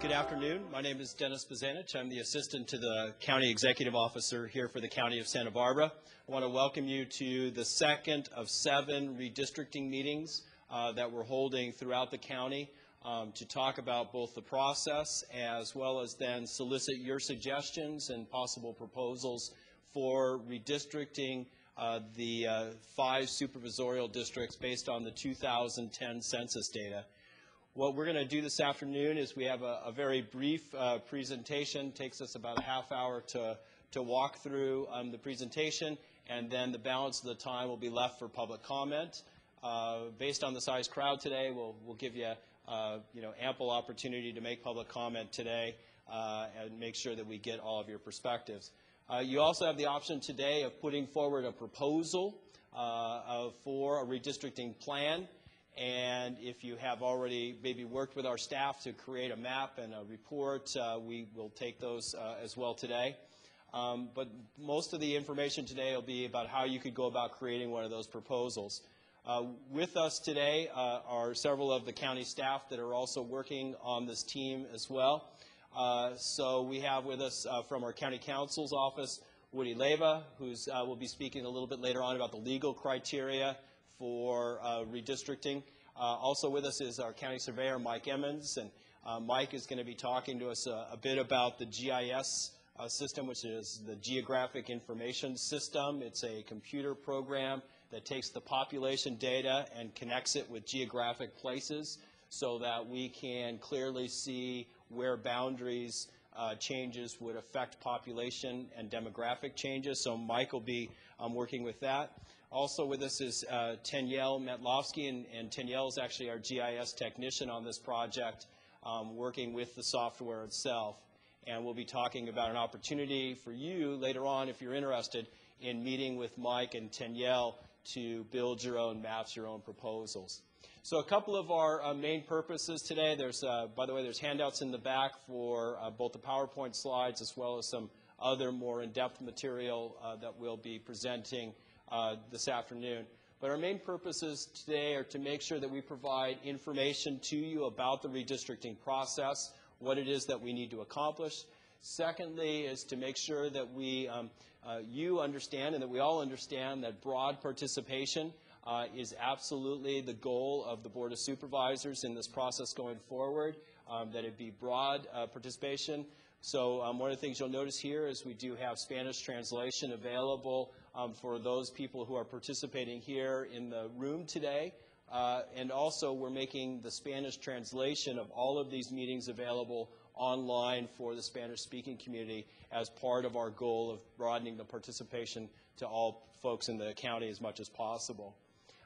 Good afternoon. My name is Dennis Bazanich. I'm the assistant to the County Executive Officer here for the County of Santa Barbara. I want to welcome you to the second of 7 redistricting meetings that we're holding throughout the county to talk about both the process as well as then solicit your suggestions and possible proposals for redistricting the 5 supervisorial districts based on the 2010 census data. What we're going to do this afternoon is we have a very brief presentation. It takes us about a half hour to walk through the presentation, and then the balance of the time will be left for public comment. Based on the size crowd today, we'll give you ample opportunity to make public comment today and make sure that we get all of your perspectives. You also have the option today of putting forward a proposal for a redistricting plan. And if you have already maybe worked with our staff to create a map and a report, we will take those as well today. But most of the information today will be about how you could go about creating one of those proposals. With us today are several of the county staff that are also working on this team as well. So we have with us from our county counsel's office, Woody Leva, who will be speaking a little bit later on about the legal criteria for redistricting. Also with us is our county surveyor, Mike Emmons, and Mike is going to be talking to us a bit about the GIS system, which is the Geographic Information System. It's a computer program that takes the population data and connects it with geographic places so that we can clearly see where boundaries changes would affect population and demographic changes. So Mike will be working with that. Also with us is Tanyel Metlovsky, and Tanyel is actually our GIS technician on this project, working with the software itself. And we'll be talking about an opportunity for you later on, if you're interested, in meeting with Mike and Tanyel to build your own maps, your own proposals. So a couple of our main purposes today. There's, by the way, there's handouts in the back for both the PowerPoint slides as well as some other more in-depth material that we'll be presenting this afternoon. But our main purposes today are to make sure that we provide information to you about the redistricting process, what it is that we need to accomplish. Secondly is to make sure that you understand and that we all understand that broad participation is absolutely the goal of the Board of Supervisors in this process going forward, that it be broad participation. So one of the things you'll notice here is we do have Spanish translation available for those people who are participating here in the room today. And also we're making the Spanish translation of all of these meetings available online for the Spanish-speaking community as part of our goal of broadening the participation to all folks in the county as much as possible.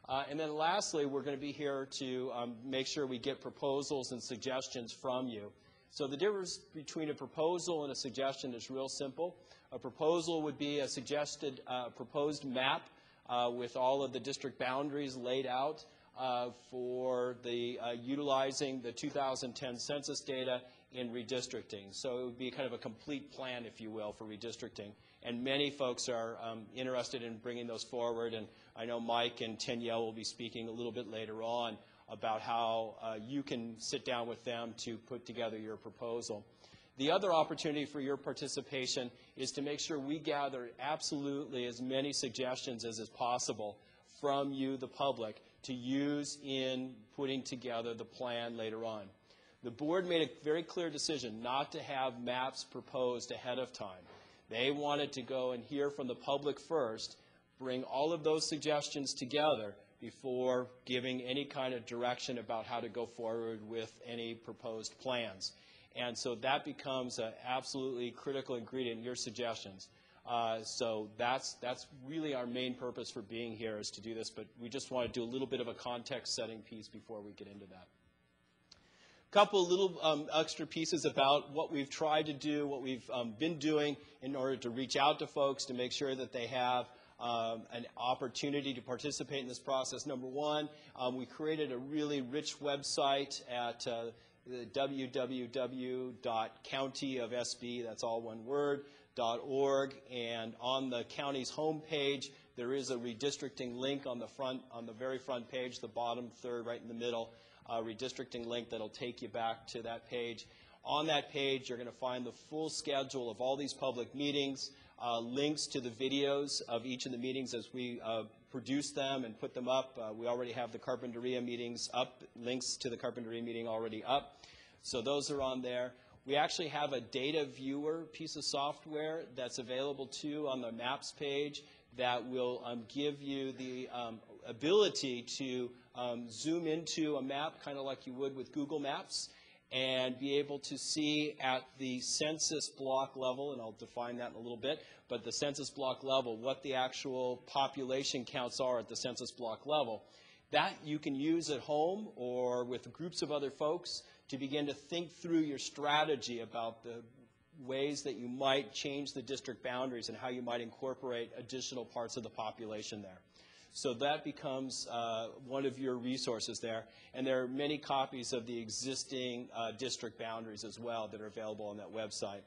And then lastly, we're going to be here to make sure we get proposals and suggestions from you. So the difference between a proposal and a suggestion is real simple. A proposal would be a suggested proposed map with all of the district boundaries laid out for the utilizing the 2010 census data in redistricting. So it would be kind of a complete plan, if you will, for redistricting. And many folks are interested in bringing those forward, and I know Mike and Tanyel will be speaking a little bit later on about how you can sit down with them to put together your proposal. The other opportunity for your participation is to make sure we gather absolutely as many suggestions as is possible from you, the public, to use in putting together the plan later on. The board made a very clear decision not to have maps proposed ahead of time. They wanted to go and hear from the public first, bring all of those suggestions together before giving any kind of direction about how to go forward with any proposed plans. And so that becomes an absolutely critical ingredient in your suggestions. So that's really our main purpose for being here, is to do this, but we just want to do a little bit of a context setting piece before we get into that. A couple little extra pieces about what we've tried to do, what we've been doing in order to reach out to folks to make sure that they have an opportunity to participate in this process. Number one, we created a really rich website at www.countyofsb, that's all one word, .org, and on the county's homepage there is a redistricting link on the very front page, the bottom third right in the middle, redistricting link that'll take you back to that page. On that page, you're going to find the full schedule of all these public meetings, links to the videos of each of the meetings as we produce them and put them up. We already have the Carpinteria meetings up, links to the Carpinteria meeting already up. So those are on there. We actually have a data viewer piece of software that's available too on the maps page that will give you the ability to zoom into a map kind of like you would with Google Maps and be able to see at the census block level, and I'll define that in a little bit, but the census block level, what the actual population counts are at the census block level. That you can use at home or with groups of other folks to begin to think through your strategy about the ways that you might change the district boundaries and how you might incorporate additional parts of the population there. So that becomes one of your resources there. And there are many copies of the existing district boundaries as well that are available on that website.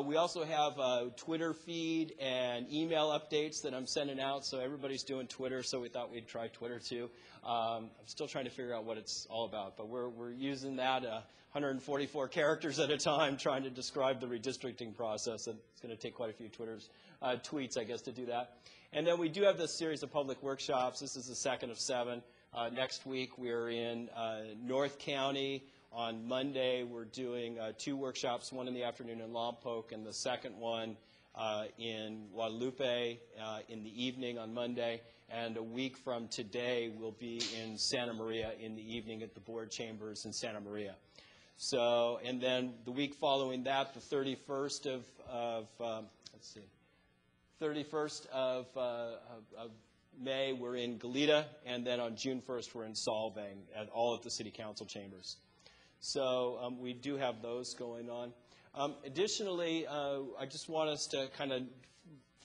We also have a Twitter feed and email updates that I'm sending out. So everybody's doing Twitter, so we thought we'd try Twitter too. I'm still trying to figure out what it's all about, but we're using that 144 characters at a time trying to describe the redistricting process. And it's going to take quite a few tweets, I guess, to do that. And then we do have this series of public workshops. This is the second of 7. Next week we're in North County. On Monday we're doing 2 workshops, one in the afternoon in Lompoc and the second one in Guadalupe in the evening on Monday. And a week from today we'll be in Santa Maria in the evening at the board chambers in Santa Maria. So, and then the week following that, the 31st let's see, 31st of May, we're in Goleta, and then on June 1st, we're in Solvang, all at the City Council chambers. So we do have those going on. Additionally, I just want us to kind of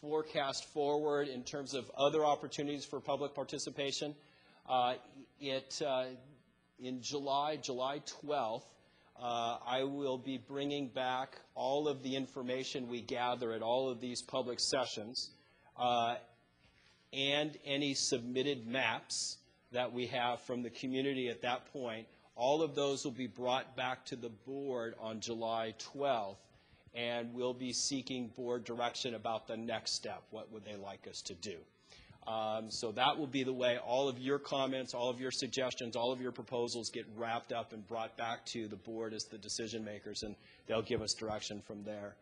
forecast forward in terms of other opportunities for public participation. In July 12th, I will be bringing back all of the information we gather at all of these public sessions and any submitted maps that we have from the community at that point. All of those will be brought back to the board on July 12th, and we'll be seeking board direction about the next step. What would they like us to do? So that will be the way all of your comments, all of your suggestions, all of your proposals get wrapped up and brought back to the board as the decision makers, and they'll give us direction from there.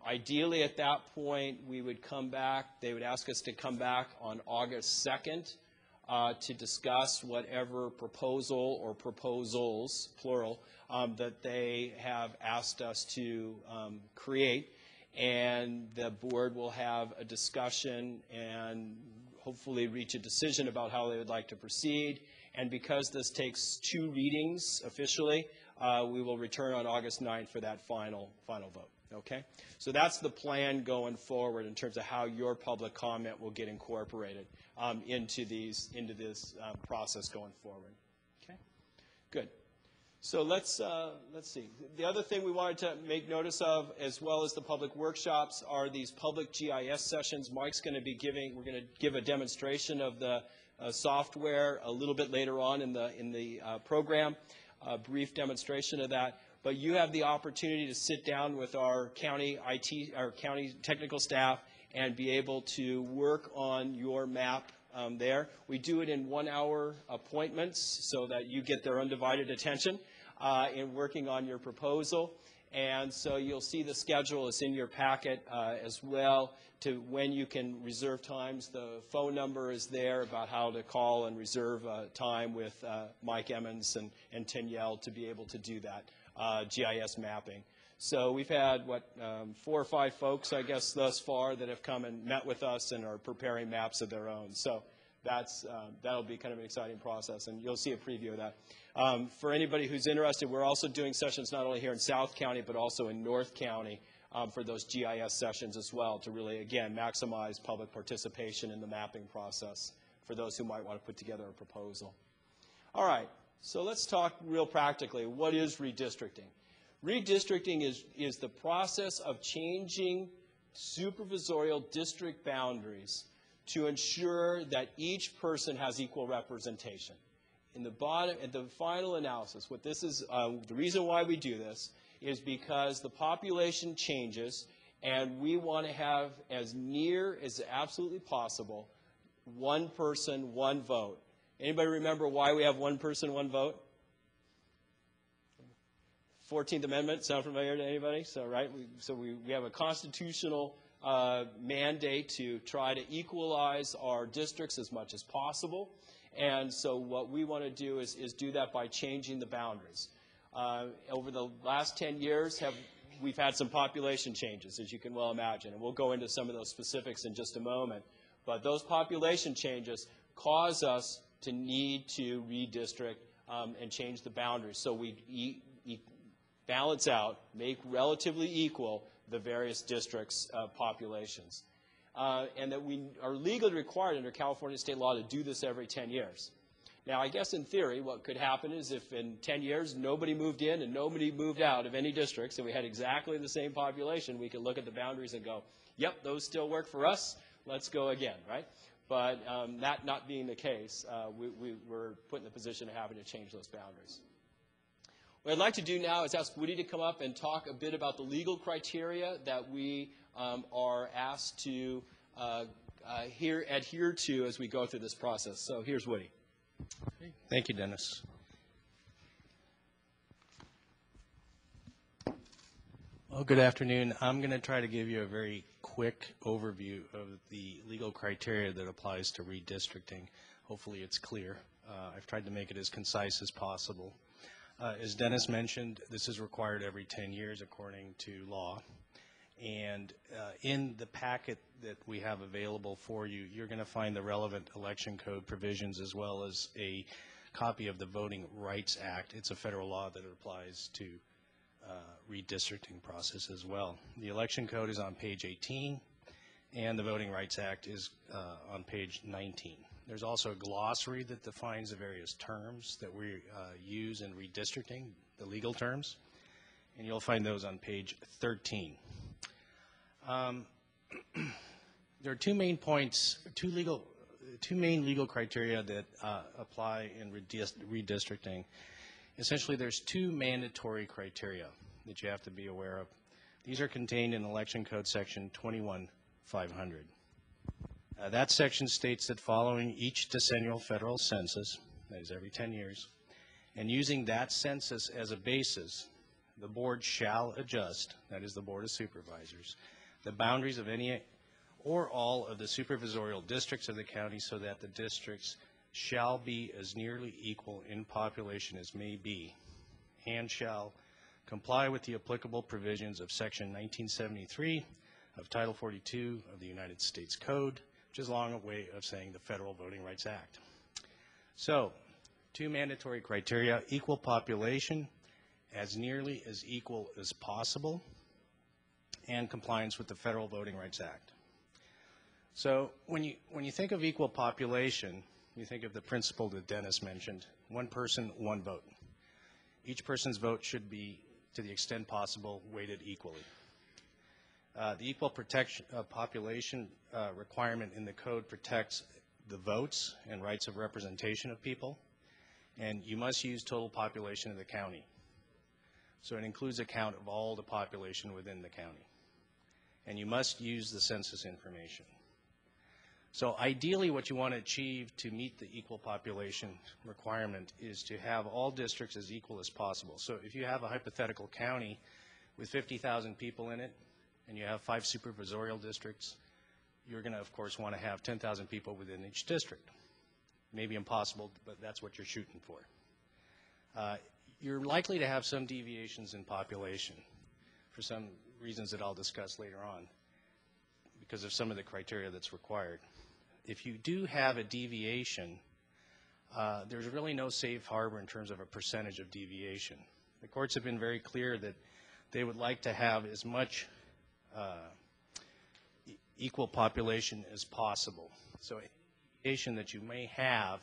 Ideally, at that point, we would come back. They would ask us to come back on August 2nd to discuss whatever proposal or proposals, plural, that they have asked us to create. And the board will have a discussion and hopefully reach a decision about how they would like to proceed. And because this takes 2 readings officially, we will return on August 9th for that final vote. Okay? So that's the plan going forward in terms of how your public comment will get incorporated into this process going forward. Okay? Good. So let's see. The other thing we wanted to make notice of, as well as the public workshops, are these public GIS sessions. Mike's going to be we're going to give a demonstration of the software a little bit later on in the program, a brief demonstration of that. But you have the opportunity to sit down with our county county technical staff and be able to work on your map there. We do it in 1-hour appointments so that you get their undivided attention in working on your proposal. And so you'll see the schedule is in your packet as well to when you can reserve times. The phone number is there about how to call and reserve time with Mike Emmons and Tenielle to be able to do that GIS mapping. So we've had, 4 or 5 folks, I guess, thus far that have come and met with us and are preparing maps of their own. So that'll be kind of an exciting process, and you'll see a preview of that. For anybody who's interested, we're also doing sessions not only here in South County, but also in North County for those GIS sessions as well to really, again, maximize public participation in the mapping process for those who might want to put together a proposal. All right, so let's talk real practically. What is redistricting? Redistricting is the process of changing supervisorial district boundaries to ensure that each person has equal representation. In the final analysis, what this is, the reason why we do this is because the population changes, and we want to have, as near as absolutely possible, one person, one vote. Anybody remember why we have one person, one vote? 14th Amendment, sound familiar to anybody? So, right, we have a constitutional mandate to try to equalize our districts as much as possible. And so what we want to do is do that by changing the boundaries. Over the last 10 years, we've had some population changes, as you can well imagine, and we'll go into some of those specifics in just a moment. But those population changes cause us to need to redistrict and change the boundaries. So we balance out, make relatively equal the various districts' populations. And that we are legally required under California state law to do this every 10 years. Now, I guess in theory, what could happen is if in 10 years nobody moved in and nobody moved out of any districts and we had exactly the same population, we could look at the boundaries and go, yep, those still work for us, let's go again, right? But that not being the case, we're put in the position of having to change those boundaries. What I'd like to do now is ask Woody to come up and talk a bit about the legal criteria that we are asked to adhere to as we go through this process. So here's Woody. Thank you, Dennis. Well, good afternoon. I'm going to try to give you a very quick overview of the legal criteria that applies to redistricting. Hopefully it's clear. I've tried to make it as concise as possible. As Dennis mentioned, this is required every 10 years according to law. And in the packet that we have available for you, you're going to find the relevant election code provisions as well as a copy of the Voting Rights Act. It's a federal law that applies to redistricting process as well. The election code is on page 18, and the Voting Rights Act is on page 19. There's also a glossary that defines the various terms that we use in redistricting, the legal terms, and you'll find those on page 13. There are two main points, two main legal criteria that apply in redistricting. Essentially, there's two mandatory criteria that you have to be aware of. These are contained in Election Code Section 21-500. That section states that following each decennial federal census, that is every 10 years, and using that census as a basis, the board shall adjust, that is the Board of Supervisors, the boundaries of any or all of the supervisorial districts of the county so that the districts shall be as nearly equal in population as may be, and shall comply with the applicable provisions of Section 1973 of Title 42 of the United States Code, which is a long way of saying the Federal Voting Rights Act. So, two mandatory criteria: equal population, as nearly as equal as possible, and compliance with the Federal Voting Rights Act. So when you think of equal population, you think of the principle that Dennis mentioned: one person, one vote. Each person's vote should be, to the extent possible, weighted equally. The equal protection population requirement in the code protects the votes and rights of representation of people, and you must use total population of the county. So it includes a count of all the population within the county. And you must use the census information. So ideally what you want to achieve to meet the equal population requirement is to have all districts as equal as possible. So if you have a hypothetical county with 50,000 people in it, and you have 5 supervisorial districts, you're going to, of course, want to have 10,000 people within each district. Maybe impossible, but that's what you're shooting for. You're likely to have some deviations in population for some reasons that I'll discuss later on because of some of the criteria that's required. If you do have a deviation, there's really no safe harbor in terms of a percentage of deviation. The courts have been very clear that they would like to have as much equal population as possible. So any deviation that you may have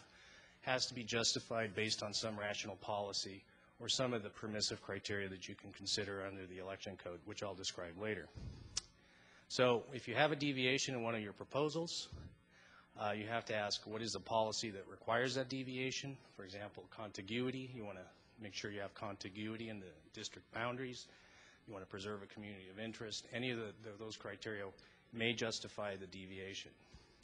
has to be justified based on some rational policy or some of the permissive criteria that you can consider under the election code, which I'll describe later. So if you have a deviation in one of your proposals, you have to ask, what is the policy that requires that deviation? For example, contiguity. You want to make sure you have contiguity in the district boundaries. you want to preserve a community of interest, any of those criteria may justify the deviation.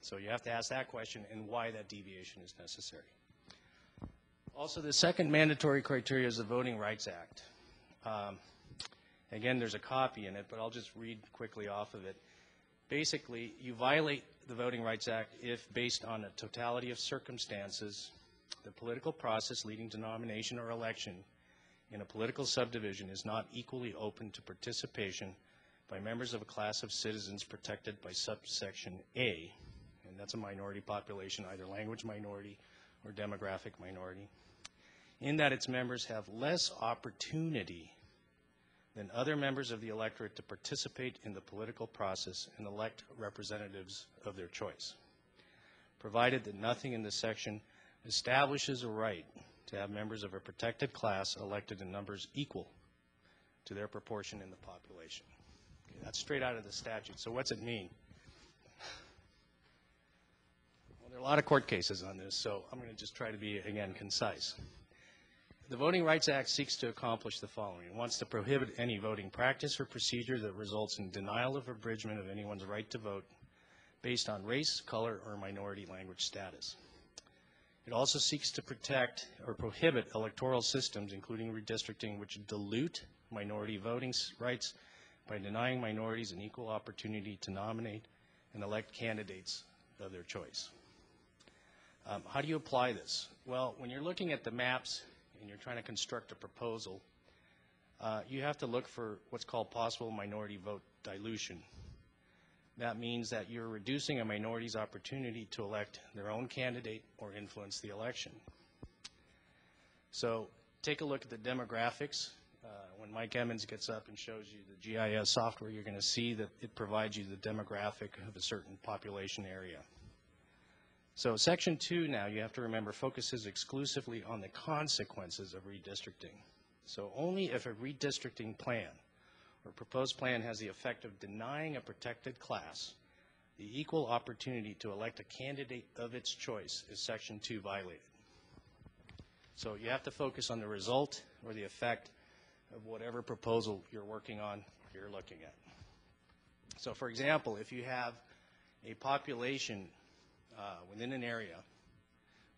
So you have to ask that question and why that deviation is necessary. Also, the second mandatory criteria is the Voting Rights Act. Again, there's a copy in it, but I'll just read quickly off of it. Basically, you violate the Voting Rights Act if, based on a totality of circumstances, the political process leading to nomination or election in a political subdivision is not equally open to participation by members of a class of citizens protected by subsection A, and that's a minority population, either language minority or demographic minority, in that its members have less opportunity than other members of the electorate to participate in the political process and elect representatives of their choice, provided that nothing in this section establishes a right to have members of a protected class elected in numbers equal to their proportion in the population. Okay, that's straight out of the statute. So what's it mean? Well, there are a lot of court cases on this, so I'm going to just try to be, again, concise. The Voting Rights Act seeks to accomplish the following. It wants to prohibit any voting practice or procedure that results in denial of abridgment of anyone's right to vote based on race, color, or minority language status. It also seeks to protect or prohibit electoral systems, including redistricting, which dilute minority voting rights by denying minorities an equal opportunity to nominate and elect candidates of their choice. How do you apply this? Well, when you're looking at the maps and you're trying to construct a proposal, you have to look for what's called possible minority vote dilution. That means that you're reducing a minority's opportunity to elect their own candidate or influence the election. So take a look at the demographics. When Mike Emmons gets up and shows you the GIS software, you're going to see that it provides you the demographic of a certain population area. So Section 2 now, you have to remember, focuses exclusively on the consequences of redistricting. So only if a redistricting plan or proposed plan has the effect of denying a protected class the equal opportunity to elect a candidate of its choice is Section 2 violated. So you have to focus on the result or the effect of whatever proposal you're working on or you're looking at. So for example, if you have a population within an area,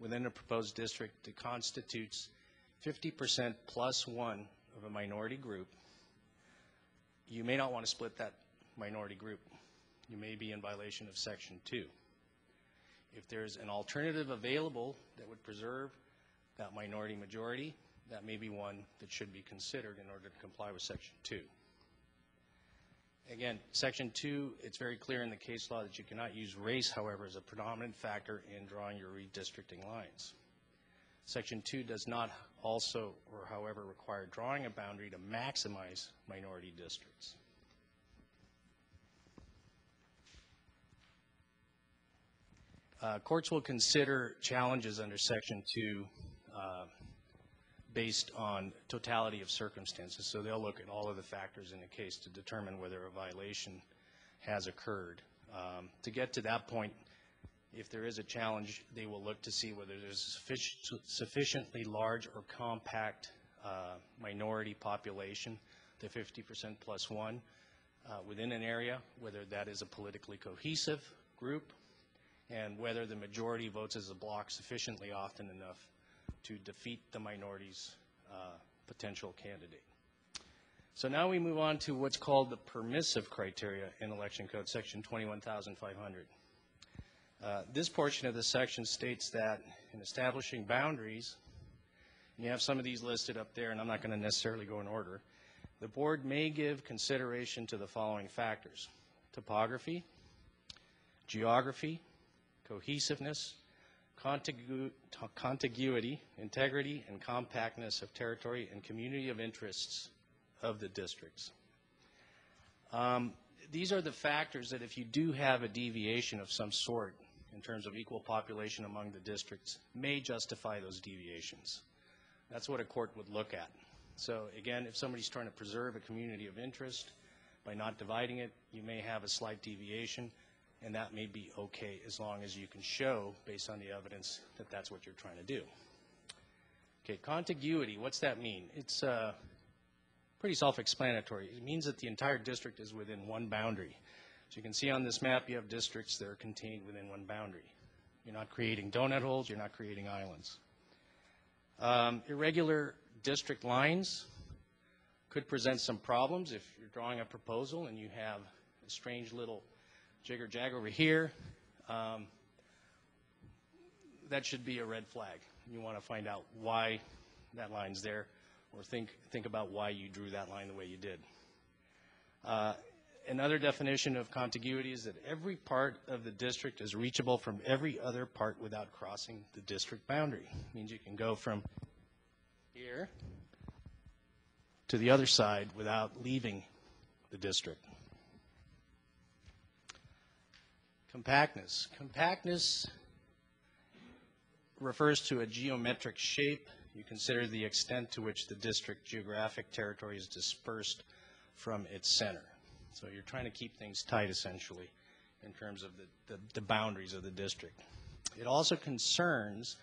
within a proposed district that constitutes 50% plus one of a minority group, you may not want to split that minority group. You may be in violation of Section 2. If there's an alternative available that would preserve that minority majority, that may be one that should be considered in order to comply with Section 2. Again, Section 2, it's very clear in the case law that you cannot use race, however, as a predominant factor in drawing your redistricting lines. Section 2 does not also or however require drawing a boundary to maximize minority districts. Courts will consider challenges under Section 2 based on totality of circumstances. So they'll look at all of the factors in a case to determine whether a violation has occurred. To get to that point, if there is a challenge, they will look to see whether there's a sufficiently large or compact minority population, the 50% plus one, within an area, whether that is a politically cohesive group, and whether the majority votes as a block sufficiently often enough to defeat the minority's potential candidate. So now we move on to what's called the permissive criteria in Election Code, Section 21,500. This portion of the section states that in establishing boundaries, and you have some of these listed up there, and I'm not going to necessarily go in order, the board may give consideration to the following factors: topography, geography, cohesiveness, contiguity, integrity, and compactness of territory and community of interests of the districts. These are the factors that if you do have a deviation of some sort in terms of equal population among the districts may justify those deviations. That's what a court would look at. So again, if somebody's trying to preserve a community of interest by not dividing it, you may have a slight deviation, and that may be okay as long as you can show, based on the evidence, that that's what you're trying to do. Okay, contiguity, what's that mean? It's pretty self-explanatory. It means that the entire district is within one boundary. So you can see on this map you have districts that are contained within one boundary. You're not creating donut holes, you're not creating islands. Irregular district lines could present some problems if you're drawing a proposal and you have a strange little jigger-jag over here. That should be a red flag. You want to find out why that line's there, or think about why you drew that line the way you did. Another definition of contiguity is that every part of the district is reachable from every other part without crossing the district boundary. It means you can go from here to the other side without leaving the district. Compactness. Compactness refers to a geometric shape. You consider the extent to which the district geographic territory is dispersed from its center. So you're trying to keep things tight, essentially, in terms of the boundaries of the district. It also concerns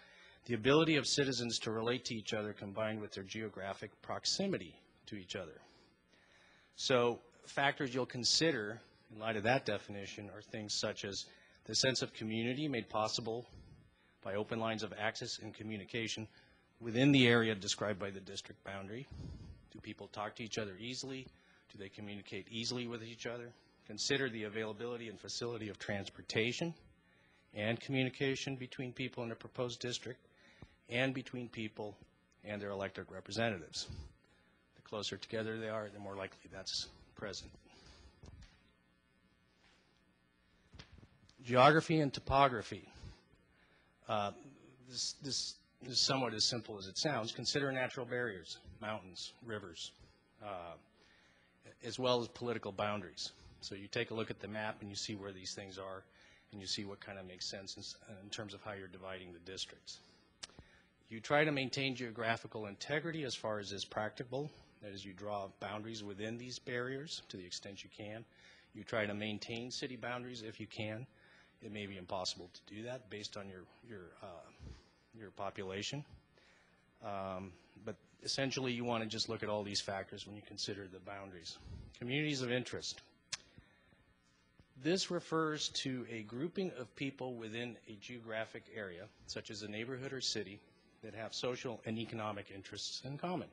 the ability of citizens to relate to each other combined with their geographic proximity to each other. So factors you'll consider in light of that definition are things such as the sense of community made possible by open lines of access and communication within the area described by the district boundary. Do people talk to each other easily? Do they communicate easily with each other? Consider the availability and facility of transportation and communication between people in a proposed district and between people and their elected representatives. The closer together they are, the more likely that's present. Geography and topography. This is somewhat as simple as it sounds. Consider natural barriers, mountains, rivers, as well as political boundaries. So you take a look at the map and you see where these things are, and you see what kind of makes sense in terms of how you're dividing the districts. You try to maintain geographical integrity as far as is practicable. That is, you draw boundaries within these barriers to the extent you can. You try to maintain city boundaries if you can. It may be impossible to do that based on your population. But essentially, you want to just look at all these factors when you consider the boundaries. Communities of interest. This refers to a grouping of people within a geographic area, such as a neighborhood or city, that have social and economic interests in common.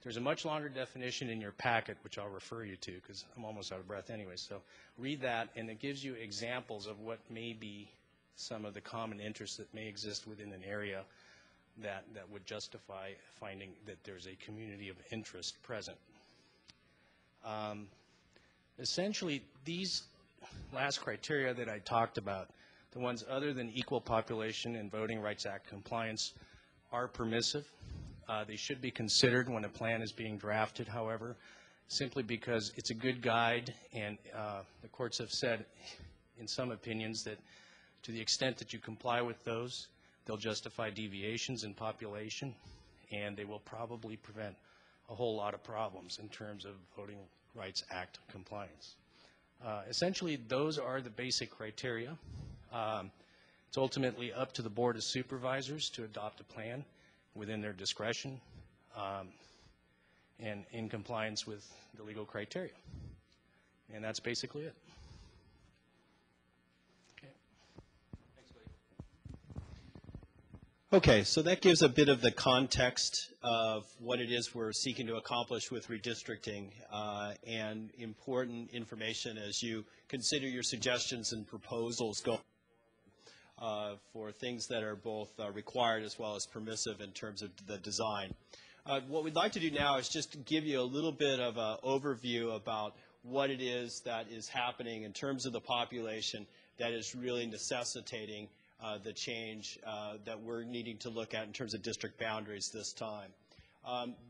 There's a much longer definition in your packet, which I'll refer you to because I'm almost out of breath anyway. So read that, and it gives you examples of what may be some of the common interests that may exist within an area that would justify finding that there's a community of interest present. Essentially, these last criteria that I talked about, the ones other than equal population and Voting Rights Act compliance, are permissive. They should be considered when a plan is being drafted, however, simply because it's a good guide, and the courts have said in some opinions that to the extent that you comply with those, they'll justify deviations in population, and they will probably prevent a whole lot of problems in terms of Voting Rights Act compliance. Essentially, those are the basic criteria. It's ultimately up to the Board of Supervisors to adopt a plan within their discretion and in compliance with the legal criteria. And that's basically it. Okay. Thanks, buddy. Okay, so that gives a bit of the context of what it is we're seeking to accomplish with redistricting and important information as you consider your suggestions and proposals going for things that are both required as well as permissive in terms of the design. What we'd like to do now is just give you a little bit of an overview about what it is that is happening in terms of the population that is really necessitating the change that we're needing to look at in terms of district boundaries this time.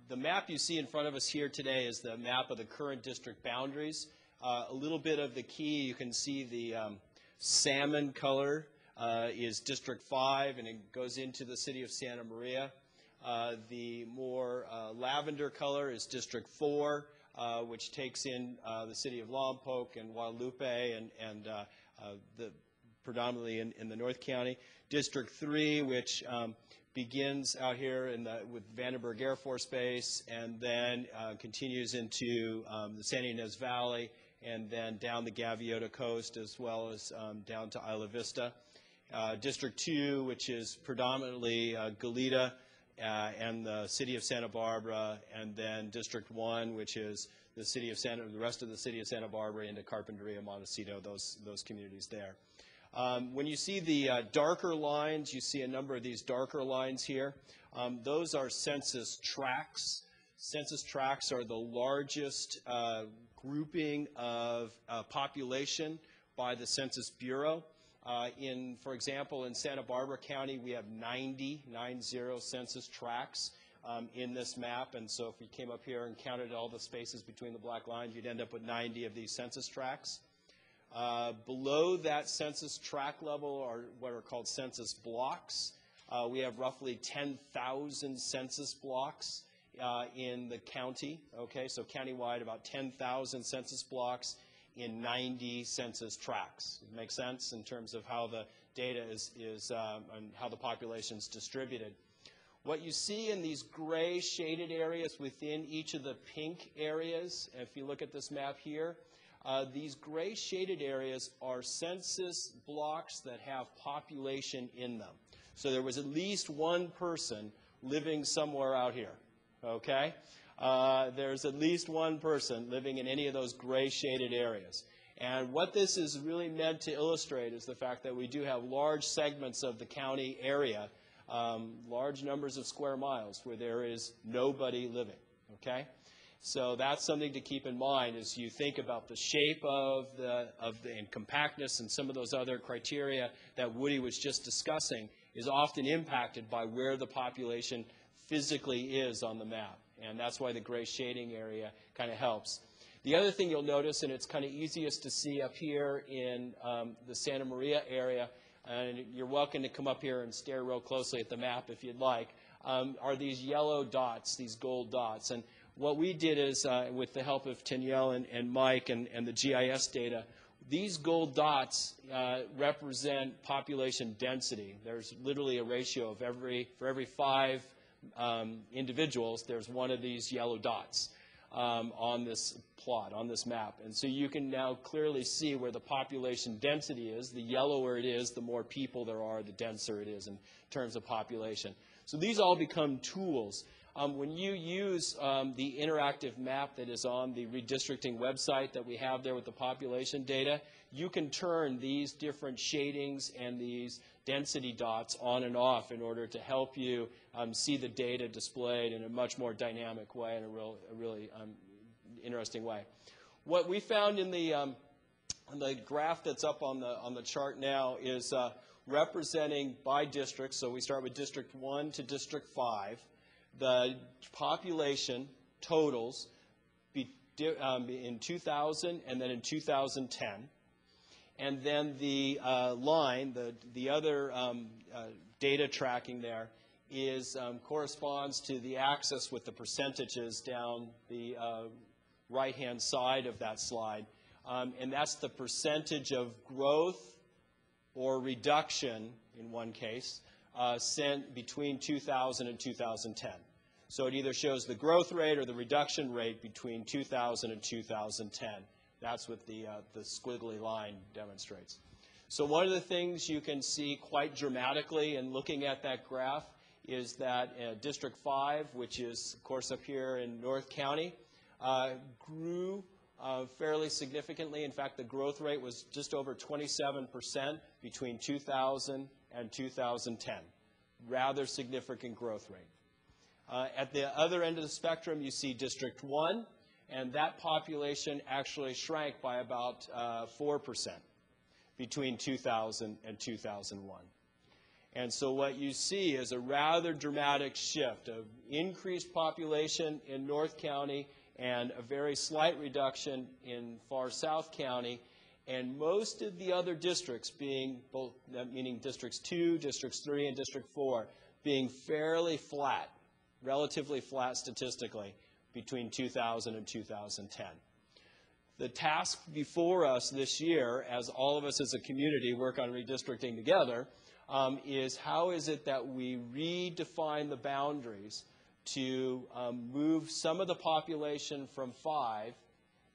The map you see in front of us here today is the map of the current district boundaries. A little bit of the key, you can see the salmon color is District 5, and it goes into the city of Santa Maria. The more lavender color is District 4, which takes in the city of Lompoc and Guadalupe and predominantly in the North County. District 3, which begins out here with Vandenberg Air Force Base, and then continues into the San Ynez Valley, and then down the Gaviota Coast, as well as down to Isla Vista. District 2, which is predominantly Goleta and the city of Santa Barbara, and then District 1, which is the rest of the city of Santa Barbara into Carpinteria, Montecito, those communities there. When you see the darker lines, you see a number of these darker lines here. Those are census tracts. Census tracts are the largest grouping of population by the Census Bureau. For example, in Santa Barbara County, we have 90 census tracts in this map. And so if we came up here and counted all the spaces between the black lines, you'd end up with 90 of these census tracts. Below that census tract level are what are called census blocks. We have roughly 10,000 census blocks in the county. Okay, so countywide, about 10,000 census blocks in 90 census tracts. It makes sense in terms of how the data is and how the population is distributed. What you see in these gray shaded areas within each of the pink areas, if you look at this map here, these gray shaded areas are census blocks that have population in them. So there was at least one person living somewhere out here, okay? There's at least one person living in any of those gray shaded areas. And what this is really meant to illustrate is the fact that we do have large segments of the county area, large numbers of square miles where there is nobody living, okay? So that's something to keep in mind as you think about the shape and compactness and some of those other criteria that Woody was just discussing is often impacted by where the population physically is on the map. And that's why the gray shading area kind of helps. The other thing you'll notice, and it's kind of easiest to see up here in the Santa Maria area, and you're welcome to come up here and stare real closely at the map if you'd like, are these yellow dots, these gold dots. And what we did is, with the help of Danielle and Mike and the GIS data, these gold dots represent population density. There's literally a ratio of for every 5 individuals, there's one of these yellow dots on this plot, on this map. And so you can now clearly see where the population density is. The yellower it is, the more people there are, the denser it is in terms of population. So these all become tools. When you use the interactive map that is on the redistricting website that we have there with the population data, you can turn these different shadings and these density dots on and off in order to help you see the data displayed in a much more dynamic way, in a really interesting way. What we found in the graph that's up on the chart now is representing by district. So we start with District 1 to District 5. The population totals in 2000 and then in 2010. And then the line, the other data tracking there, corresponds to the axis with the percentages down the right-hand side of that slide. And that's the percentage of growth or reduction, in one case, between 2000 and 2010. So it either shows the growth rate or the reduction rate between 2000 and 2010. That's what the squiggly line demonstrates. So one of the things you can see quite dramatically in looking at that graph is that District 5, which is, of course, up here in North County, grew fairly significantly. In fact, the growth rate was just over 27% between 2000 and 2010. Rather significant growth rate. At the other end of the spectrum, you see District 1, and that population actually shrank by about 4% between 2000 and 2001. And so what you see is a rather dramatic shift of increased population in North County and a very slight reduction in far South County, and most of the other districts being both, meaning Districts 2, Districts 3, and District 4, being fairly flat, relatively flat statistically between 2000 and 2010. The task before us this year, as all of us as a community work on redistricting together, is how is it that we redefine the boundaries to move some of the population from 5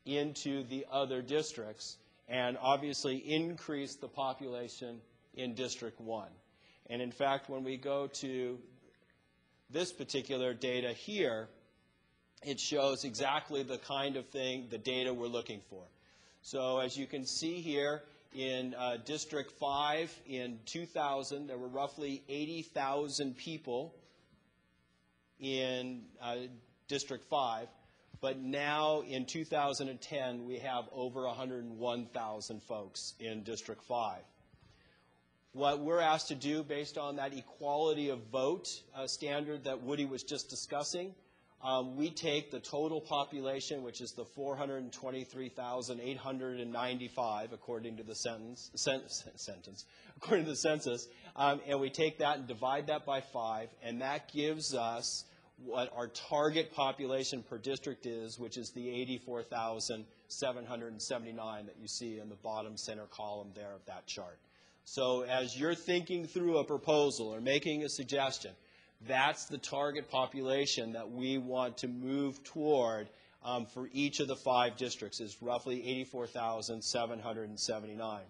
into the other districts, and obviously increase the population in District 1. And in fact, when we go to this particular data here, it shows exactly the kind of thing, the data we're looking for. So as you can see here, in District 5 in 2000, there were roughly 80,000 people in District 5. But now in 2010, we have over 101,000 folks in District 5. What we're asked to do based on that equality of vote standard that Woody was just discussing, we take the total population, which is the 423,895 according to the according to the census, and we take that and divide that by 5, and that gives us what our target population per district is, which is the 84,779 that you see in the bottom center column there of that chart. So as you're thinking through a proposal or making a suggestion, that's the target population that we want to move toward for each of the 5 districts, is roughly 84,779.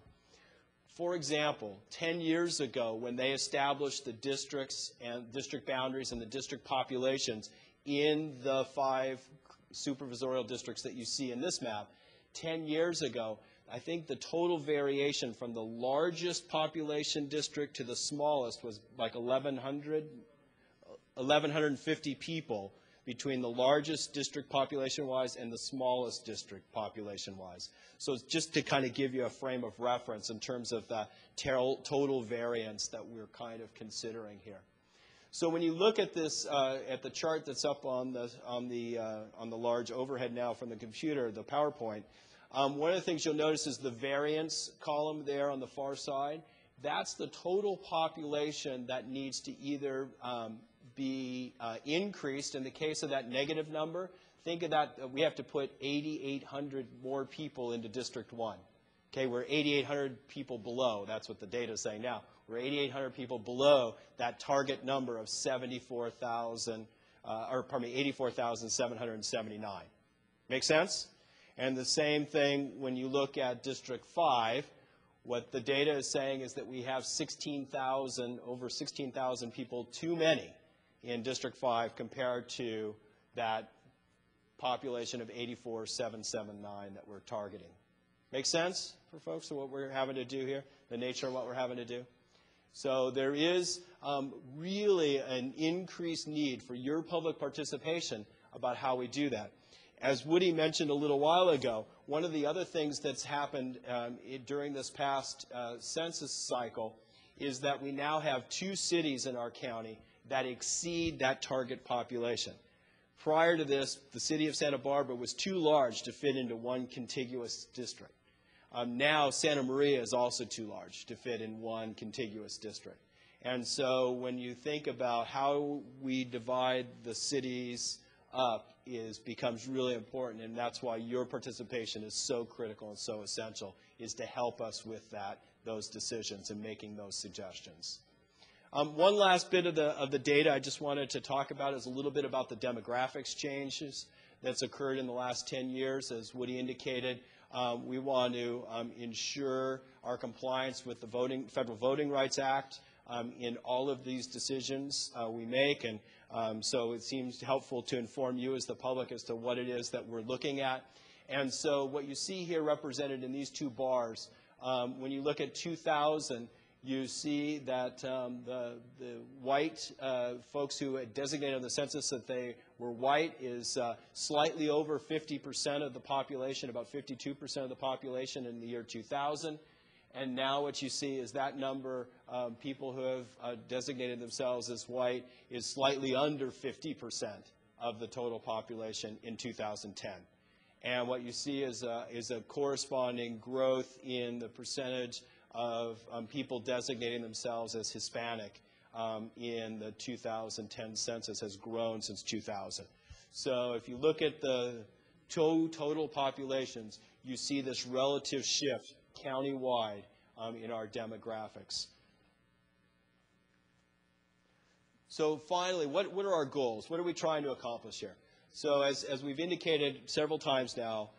For example, 10 years ago, when they established the districts and district boundaries and the district populations in the 5 supervisorial districts that you see in this map, 10 years ago, I think the total variation from the largest population district to the smallest was like 1,150 people between the largest district population-wise and the smallest district population-wise. So it's just to kind of give you a frame of reference in terms of the total variance that we're kind of considering here. So when you look at this, at the chart that's up on the large overhead now from the computer, the PowerPoint, one of the things you'll notice is the variance column there on the far side. That's the total population that needs to either be increased. In the case of that negative number, think of that, we have to put 8,800 more people into District 1. Okay, we're 8,800 people below. That's what the data is saying now. We're 8,800 people below that target number of 84,779. Make sense? And the same thing when you look at District 5. What the data is saying is that we have 16,000, over 16,000 people too many in District 5 compared to that population of 84,779 that we're targeting. Make sense for folks of what we're having to do here, the nature of what we're having to do? So there is really an increased need for your public participation about how we do that. As Woody mentioned a little while ago, one of the other things that's happened during this past census cycle is that we now have 2 cities in our county that exceed that target population. Prior to this, the city of Santa Barbara was too large to fit into one contiguous district. Now Santa Maria is also too large to fit in one contiguous district. And so when you think about how we divide the cities up, becomes really important, and that's why your participation is so critical and so essential, is to help us with those decisions and making those suggestions. One last bit of the data I just wanted to talk about is a little bit about the demographics changes that's occurred in the last 10 years. As Woody indicated, we want to ensure our compliance with the Federal Voting Rights Act in all of these decisions we make, and so it seems helpful to inform you as the public as to what it is that we're looking at. And so what you see here represented in these 2 bars, when you look at 2000, you see that the white folks who had designated on the census that they were white is slightly over 50% of the population, about 52% of the population in the year 2000. And now what you see is that number of people who have designated themselves as white is slightly under 50% of the total population in 2010. And what you see is a corresponding growth in the percentage of people designating themselves as Hispanic in the 2010 census has grown since 2000. So if you look at the total populations, you see this relative shift countywide in our demographics. So finally, what are our goals? What are we trying to accomplish here? So as we've indicated several times now,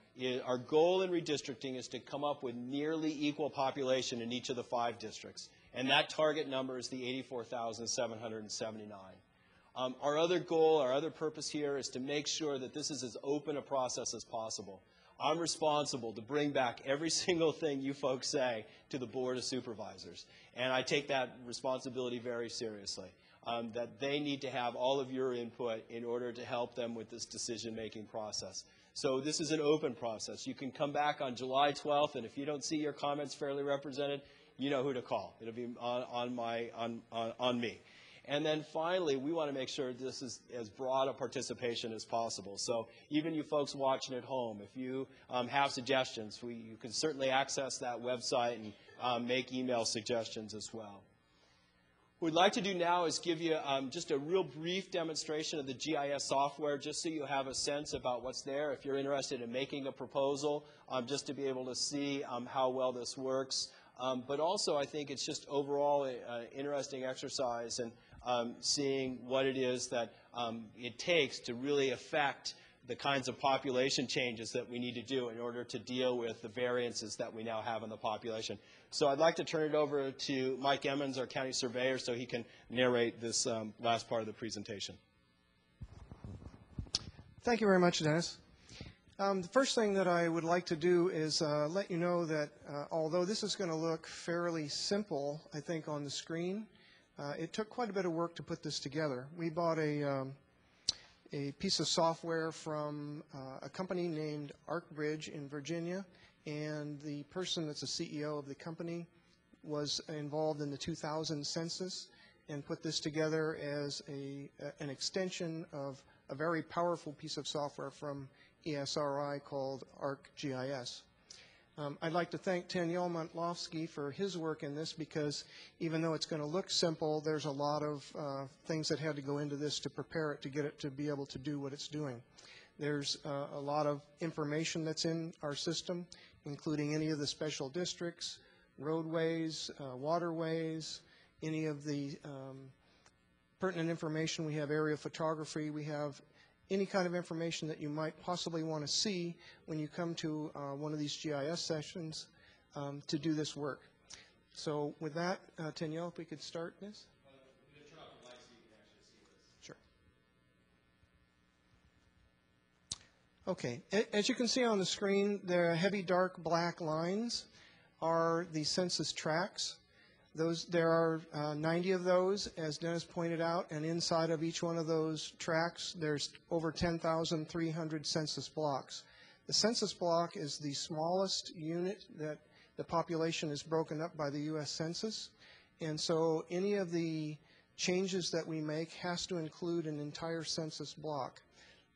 our goal in redistricting is to come up with nearly equal population in each of the 5 districts. And that target number is the 84,779. Our other goal, our other purpose here is to make sure that this is as open a process as possible. I'm responsible to bring back every single thing you folks say to the Board of Supervisors. And I take that responsibility very seriously. That they need to have all of your input in order to help them with this decision-making process. So this is an open process. You can come back on July 12th, and if you don't see your comments fairly represented, you know who to call. It'll be on me. And then finally, we want to make sure this is as broad a participation as possible. So even you folks watching at home, if you have suggestions, you can certainly access that website and make email suggestions as well. What we'd like to do now is give you just a real brief demonstration of the GIS software, just so you have a sense about what's there. If you're interested in making a proposal, just to be able to see how well this works. But also, I think it's just overall an interesting exercise in seeing what it is that it takes to really affect the kinds of population changes that we need to do in order to deal with the variances that we now have in the population. So I'd like to turn it over to Mike Emmons, our county surveyor, so he can narrate this last part of the presentation. Thank you very much, Dennis. The first thing that I would like to do is let you know that although this is going to look fairly simple, I think, on the screen, it took quite a bit of work to put this together. We bought a piece of software from a company named ArcBridge in Virginia, and the person that's the CEO of the company was involved in the 2000 census and put this together as an extension of a very powerful piece of software from ESRI called ArcGIS. I'd like to thank Daniel Montlovsky for his work in this, because even though it's going to look simple, there's a lot of things that had to go into this to prepare it to get it to be able to do what it's doing. There's a lot of information that's in our system, including any of the special districts, roadways, waterways, any of the pertinent information. We have area photography. We have any kind of information that you might possibly want to see when you come to one of these GIS sessions to do this work. So with that, Danielle, if we could start this. I'm going to turn off the light so you can actually see this. Sure. Okay. As you can see on the screen, the heavy dark black lines are the census tracts. There are 90 of those, as Dennis pointed out, and inside of each one of those tracts, there's over 10,300 census blocks. The census block is the smallest unit that the population is broken up by the U.S. Census, and so any of the changes that we make has to include an entire census block.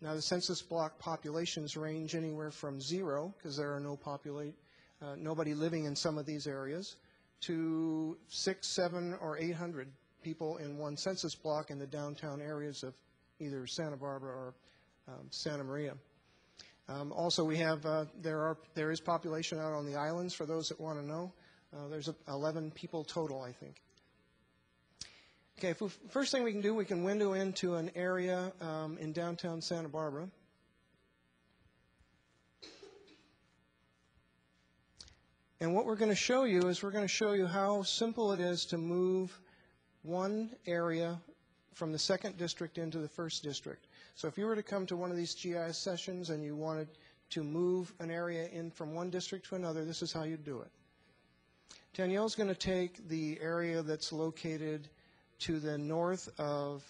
Now, the census block populations range anywhere from 0, because there are nobody living in some of these areas, to 600, 700, or 800 people in one census block in the downtown areas of either Santa Barbara or Santa Maria. Also, we have there is population out on the islands for those that want to know. There's 11 people total, I think. Okay, first thing we can do, we can window into an area in downtown Santa Barbara. And what we're going to show you is we're going to show you how simple it is to move one area from the second district into the first district. So if you were to come to one of these GIS sessions and you wanted to move an area in from one district to another, this is how you do it. Danielle's going to take the area that's located to the north of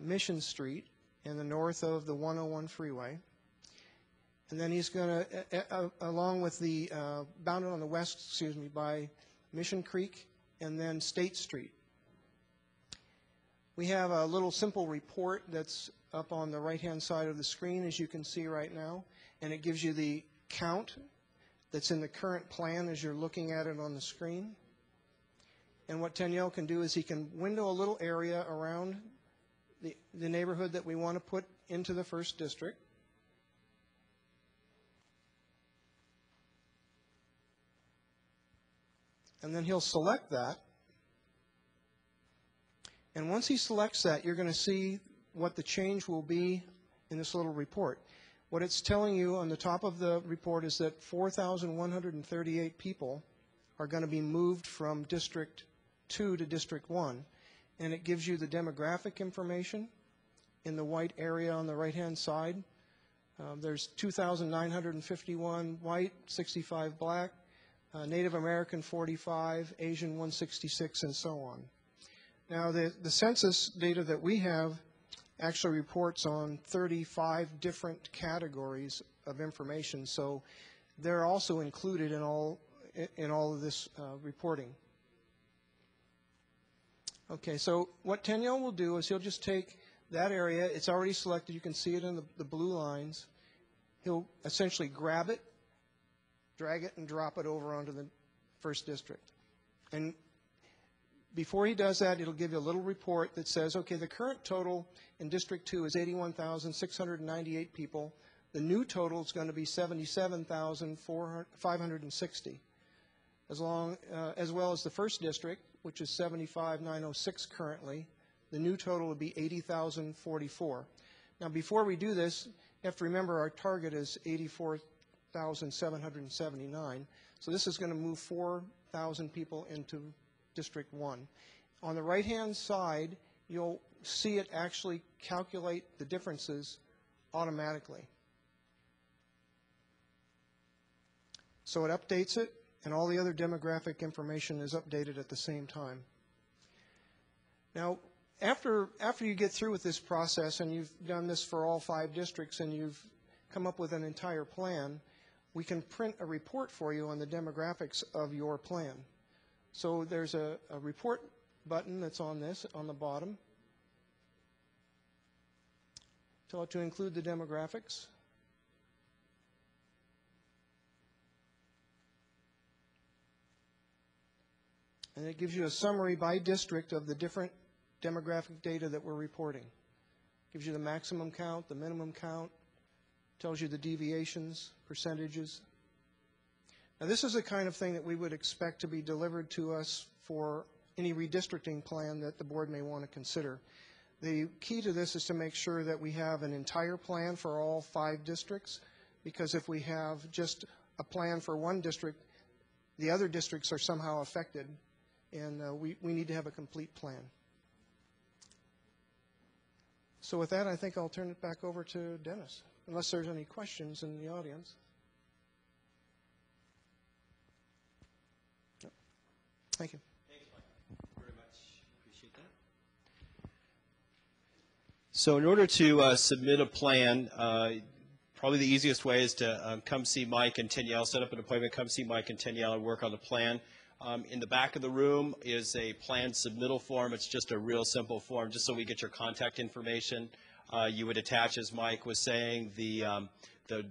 Mission Street and the north of the 101 freeway. And then he's going to, along with the, bounded on the west, by Mission Creek and then State Street. We have a little simple report that's up on the right-hand side of the screen, as you can see right now, and it gives you the count that's in the current plan as you're looking at it on the screen. And what Danielle can do is he can window a little area around the neighborhood that we want to put into the first district. And then he'll select that. And once he selects that, you're going to see what the change will be in this little report. What it's telling you on the top of the report is that 4,138 people are going to be moved from District 2 to District 1. And it gives you the demographic information in the white area on the right-hand side. There's 2,951 white, 65 black, Native American 45, Asian 166, and so on. Now, the census data that we have actually reports on 35 different categories of information, so they're also included in all of this reporting. Okay, so what Daniel will do is he'll just take that area. It's already selected. You can see it in the blue lines. He'll essentially grab it, drag it, and drop it over onto the first district. And before he does that, it'll give you a little report that says, okay, the current total in District 2 is 81,698 people. The new total is going to be 77,560, as well as the first district, which is 75,906 currently. The new total would be 80,044. Now, before we do this, you have to remember our target is 84,779. So this is going to move 4,000 people into District 1. On the right-hand side, you'll see it actually calculate the differences automatically. So it updates it, and all the other demographic information is updated at the same time. Now, after you get through with this process, and you've done this for all 5 districts, and you've come up with an entire plan, we can print a report for you on the demographics of your plan. So there's a report button that's on this, on the bottom. Tell it to include the demographics. And it gives you a summary by district of the different demographic data that we're reporting. It gives you the maximum count, the minimum count, tells you the deviations, percentages. Now, this is the kind of thing that we would expect to be delivered to us for any redistricting plan that the board may want to consider. The key to this is to make sure that we have an entire plan for all 5 districts, because if we have just a plan for one district, the other districts are somehow affected, and we need to have a complete plan. So with that, I think I'll turn it back over to Dennis, unless there's any questions in the audience. No. Thank you. Thanks, Mike. Very much appreciate that. So in order to submit a plan, probably the easiest way is to come see Mike and Danielle, set up an appointment, come see Mike and Danielle and work on the plan. In the back of the room is a plan submittal form. It's just a real simple form, just so we get your contact information. You would attach, as Mike was saying, the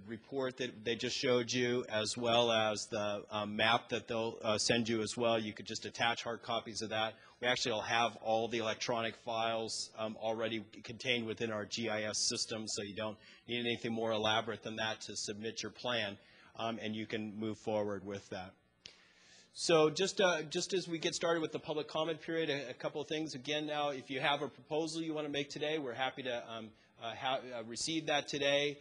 report that they just showed you, as well as the map that they'll send you as well. You could just attach hard copies of that. We actually will have all the electronic files already contained within our GIS system, so you don't need anything more elaborate than that to submit your plan, and you can move forward with that. So just as we get started with the public comment period, a couple of things. Again, now, if you have a proposal you want to make today, we're happy to receive that today.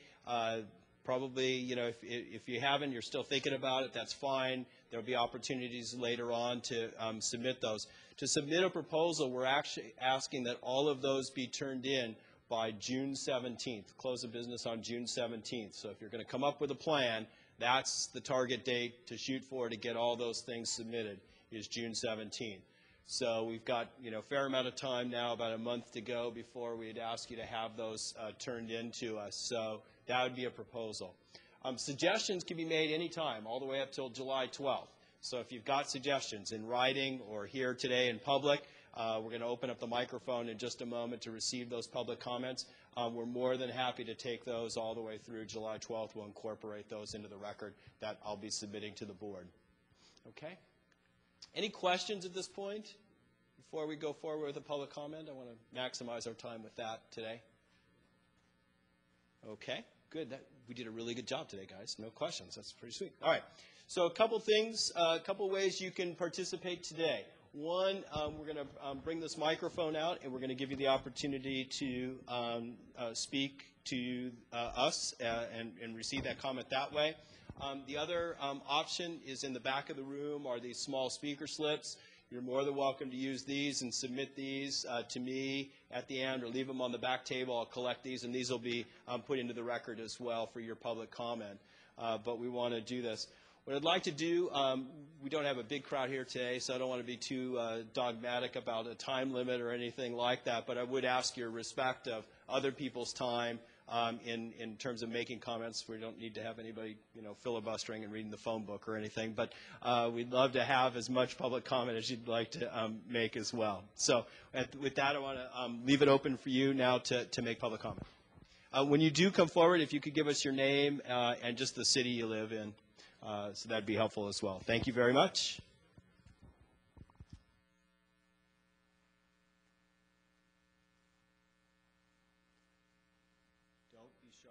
Probably, you know, if you haven't, you're still thinking about it, that's fine. There'll be opportunities later on to submit those. To submit a proposal, we're actually asking that all of those be turned in by June 17th. Close of business on June 17th. So if you're going to come up with a plan, that's the target date to shoot for to get all those things submitted, is June 17th. So we've got, you know, a fair amount of time now, about a month to go before we'd ask you to have those turned in to us. So that would be a proposal. Suggestions can be made anytime, all the way up till July 12th. So if you've got suggestions in writing or here today in public, we're going to open up the microphone in just a moment to receive those public comments. We're more than happy to take those all the way through July 12th. We'll incorporate those into the record that I'll be submitting to the board. Okay? Any questions at this point before we go forward with a public comment? I want to maximize our time with that today. Okay, good. We did a really good job today, guys. No questions. That's pretty sweet. All right. So a couple things, a couple ways you can participate today. One, we're going to bring this microphone out, and we're going to give you the opportunity to speak to us and receive that comment that way. The other option is in the back of the room are these small speaker slips. You're more than welcome to use these and submit these to me at the end, or leave them on the back table. I'll collect these, and these will be put into the record as well for your public comment. But we want to do this. What I'd like to do, we don't have a big crowd here today, so I don't want to be too dogmatic about a time limit or anything like that, but I would ask your respect of other people's time in terms of making comments. We don't need to have anybody, filibustering and reading the phone book or anything, but we'd love to have as much public comment as you'd like to make as well. So with that, I want to leave it open for you now to make public comment. When you do come forward, if you could give us your name and just the city you live in. So that'd be helpful as well. Thank you very much. Don't be shy.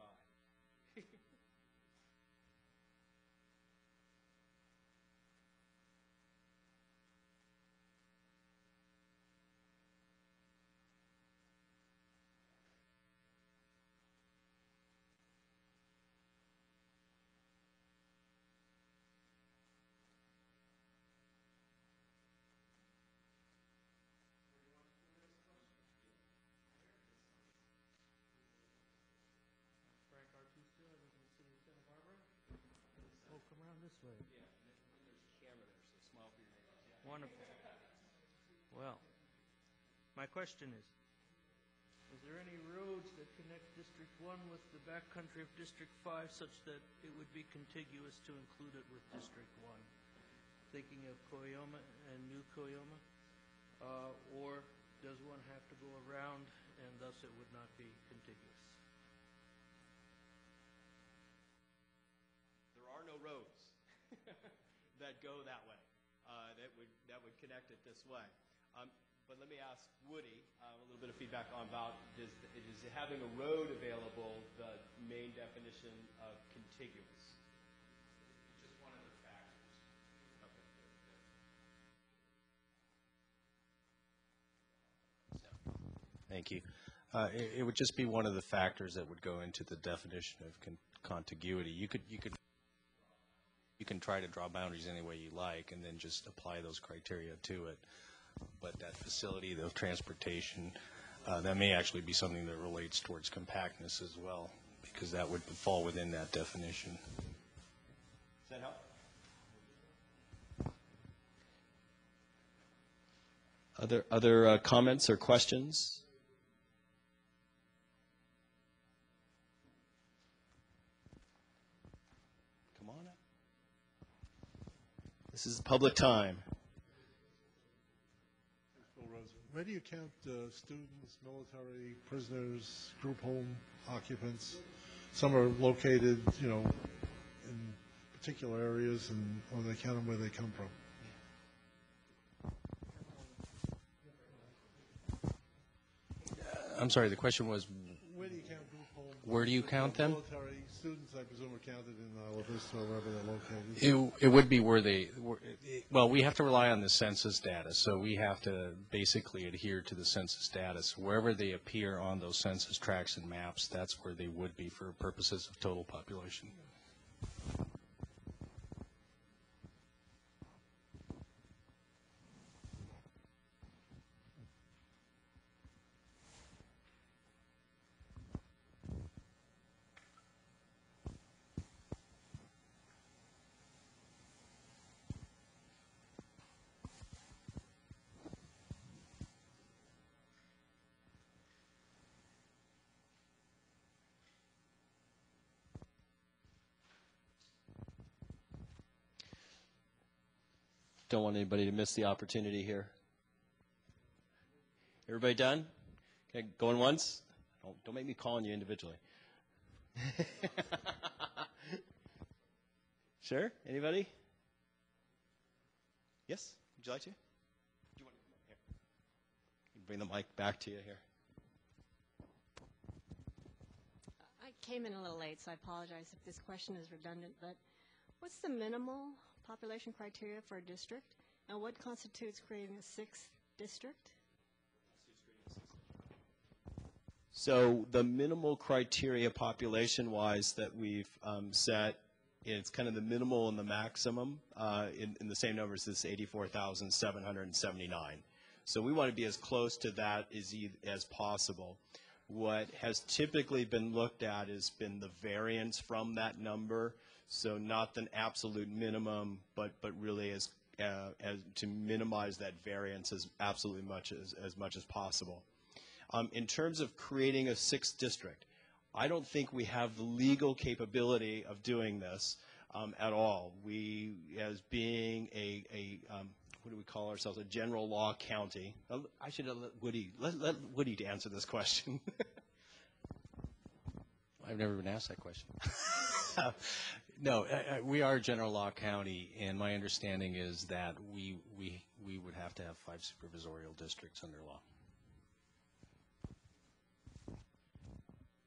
This way. Yeah, and there's a camera there, so smile for your neighbors. Yeah. Wonderful. Well, my question is there any roads that connect District 1 with the backcountry of District 5 such that it would be contiguous to include it with District 1? Thinking of Koyoma and New Koyoma? Or does one have to go around and thus it would not be contiguous? There are no roads that go that way, that would connect it this way. But let me ask Woody a little bit of feedback on about is having a road available the main definition of contiguous? It's just one of the factors. Okay. Thank you. It would just be one of the factors that would go into the definition of contiguity. You can try to draw boundaries any way you like and then just apply those criteria to it. But that facility, the transportation, that may actually be something that relates towards compactness as well, because that would fall within that definition. Does that help? Other comments or questions? Come on up. This is public time. Where do you count students, military, prisoners, group home occupants? Some are located, in particular areas, and when they count them where they come from. I'm sorry, the question was, Where do you count group home? where do you count them? Military students, I presume, are counted in La Vista or wherever they're located. It would be where well, we have to rely on the census data, so we have to basically adhere to the census data. So wherever they appear on those census tracts and maps, that's where they would be for purposes of total population. Don't want anybody to miss the opportunity here. Everybody done? Okay, going once? Don't make me call on you individually. Sure? Anybody? Yes? Would you like to? Do you want to come up here? Bring the mic back to you here. I came in a little late, so I apologize if this question is redundant, but what's the minimal population criteria for a district? Now, what constitutes creating a sixth district? So the minimal criteria population-wise that we've set, it's kind of the minimal and the maximum in the same numbers as 84,779. So we want to be as close to that as possible. What has typically been looked at has been the variance from that number, so not an absolute minimum, but really as to minimize that variance as absolutely as much as possible. In terms of creating a sixth district, I don't think we have the legal capability of doing this at all. We, as being what do we call ourselves, a general law county. I should have let Woody to answer this question. I've never been asked that question. No, we are a general law county, and my understanding is that we would have to have 5 supervisorial districts under law.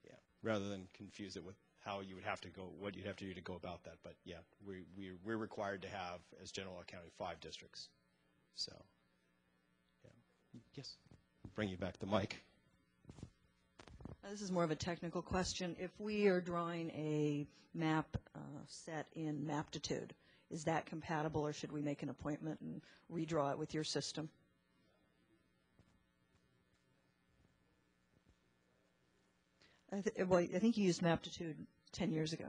Yeah, rather than confuse it with how you would have to go, what you'd have to do to go about that. But yeah, we're required to have, as general law county, 5 districts. So, yeah. Yes, bring you back the mic. This is more of a technical question. If we are drawing a map set in Maptitude, is that compatible, or should we make an appointment and redraw it with your system? I think you used Maptitude 10 years ago.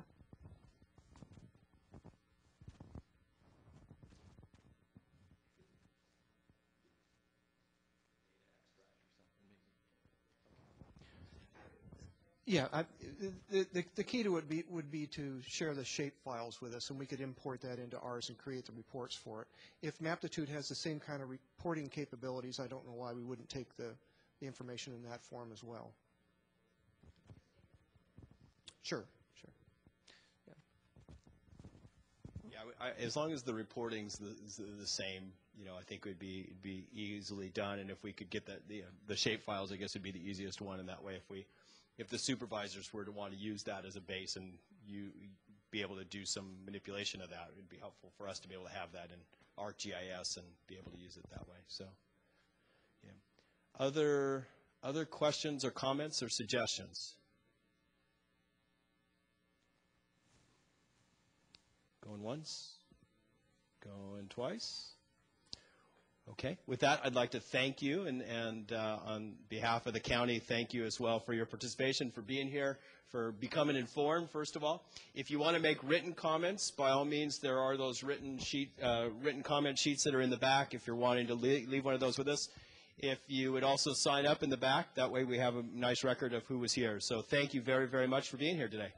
Yeah, the key to it would be to share the shape files with us, and we could import that into ours and create the reports for it. If Maptitude has the same kind of reporting capabilities, I don't know why we wouldn't take the information in that form as well. Sure. Yeah, as long as the reporting's the same, I think it'd be easily done. And if we could get the shape files, I guess would be the easiest one. And that way, if the supervisors were to want to use that as a base and you be able to do some manipulation of that, it would be helpful for us to be able to have that in our GIS and be able to use it that way. So, yeah. Other questions or comments or suggestions? Going once, going twice. Okay, with that, I'd like to thank you, and on behalf of the county, thank you as well for your participation, for being here, for becoming informed, first of all. If you want to make written comments, by all means, there are those written comment sheets that are in the back if you're wanting to leave one of those with us. If you would also sign up in the back, that way we have a nice record of who was here. So thank you very, very much for being here today.